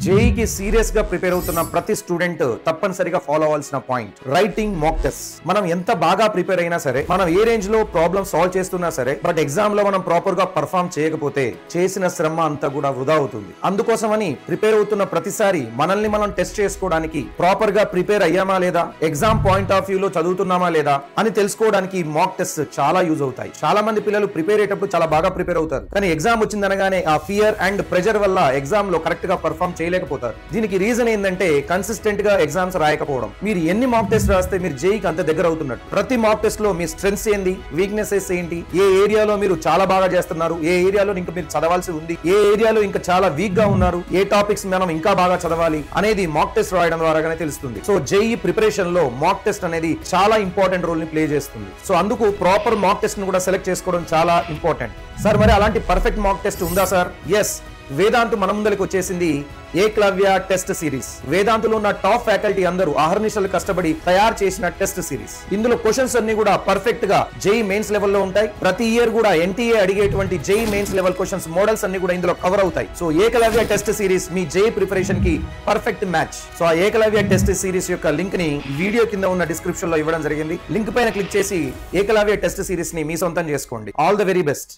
జేఈకి serious గా prepare అవుతున్న ప్రతి స్టూడెంట్ తప్పనిసరిగా ఫాలో అవ్వాల్సిన పాయింట్ రైటింగ్ మాక్ టెస్ట్. మనం ఎంత బాగా ప్రిపేర్ అయినా సరే, మనం ఏ రేంజ్ లో ప్రాబ్లమ్ సాల్వ్ చేస్తున్నా సరే, బట్ ఎగ్జామ్ లో మనం ప్రాపర్ గా పర్ఫామ్ చేయకపోతే చేసిన శ్రమ అంతా కూడా వృధా అవుతుంది. అందుకోసమని ప్రిపేర్ అవుతున్న ప్రతిసారి మనల్ని మనం టెస్ట్ చేసుకోవడానికి, ప్రాపర్ గా ప్రిపేర్ అయ్యామా లేదా, ఎగ్జామ్ పాయింట్ ఆఫ్ వ్యూ లో చదువుతున్నామా లేదా అని తెలుసుకోవడానికి మాక్ టెస్ట్ చాలా యూజ్ అవుతాయి. చాలా మంది పిల్లలు ప్రిపేర్ అయ్యేటప్పుడు చాలా బాగా ప్రిపేర్ అవుతారు, కానీ ఎగ్జామ్ వచ్చిందనగానే ఆ ఫియర్ అండ్ ప్రెజర్ వల్ల ఎగ్జామ్ లో కరెక్ట్ గా పర్ఫామ్ చేయలేకపోతారు. దీనికి రీజన్ ఏంటంటే కన్సిస్టెంట్ గా ఎగ్జామ్స్ రాయకపోవడం. మీరు ఎన్ని మాక్ టెస్ట్ రాస్తే మీరు జేఈకి అంత దగ్గర అవుతున్నట్టు. ప్రతి మాక్ టెస్ట్ లో మీ స్ట్రెంగ్స్ ఏంది, వీక్నెసెస్ ఏంటి, ఏ ఏరియాలో మీరు చాలా బాగా చేస్తున్నారు, ఏ ఏరియాలో ఇంకా మీరు చదవాల్సి ఉంది, ఏ ఏరియాలో ఇంకా చాలా వీక్ గా ఉన్నారు, ఏ టాపిక్స్ మనం ఇంకా బాగా చదవాలి అనేది మాక్ టెస్ట్ రాయడం ద్వారానే తెలుస్తుంది. సో జేఈ ప్రిపరేషన్ లో మాక్ టెస్ట్ అనేది చాలా ఇంపార్టెంట్ రోల్ ని ప్లే చేస్తుంది. సో అందుకు ప్రాపర్ మాక్ టెస్ట్ ను కూడా సెలెక్ట్ చేసుకోవడం చాలా ఇంపార్టెంట్. సార్ మరి అలాంటి పర్ఫెక్ట్ మాక్ టెస్ట్ ఉందా సార్? ఎస్, వేదాంత్ మన ముందరికి వచ్చేసింది ఏకలవ్య టెస్ట్ సిరీస్. వేదాంతులో ఉన్న టాప్ ఫ్యాకల్టీ అందరూ అహర్నిశలు కష్టపడి తయారు చేసిన టెస్ట్ సిరీస్. ఇందులో క్వశ్చన్స్ అన్ని కూడా పర్ఫెక్ట్ గా జేఈ మెయిన్స్ లెవెల్ లో ఉంటాయి. ప్రతి ఇయర్ కూడా ఎన్టీఏ అడిగేటువంటి JEE Mains level questions models అన్ని కూడా ఇందులో కవర్ అవుతాయి. సో ఏకలవ్య టెస్ట్ సిరీస్ మీ జేఈ ప్రిపరేషన్ కి పర్ఫెక్ట్ మ్యాచ్. సో ఆ ఏకలవ్య టెస్ట్ సిరీస్ యొక్క లింక్ ని వీడియో కింద ఉన్న డిస్క్రిప్షన్ లో ఇవ్వడం జరిగింది. లింక్ పైన క్లిక్ చేసి ఏకలవ్య టెస్ట్ సిరీస్ ని మీ సొంతం చేసుకోండి. All the very best.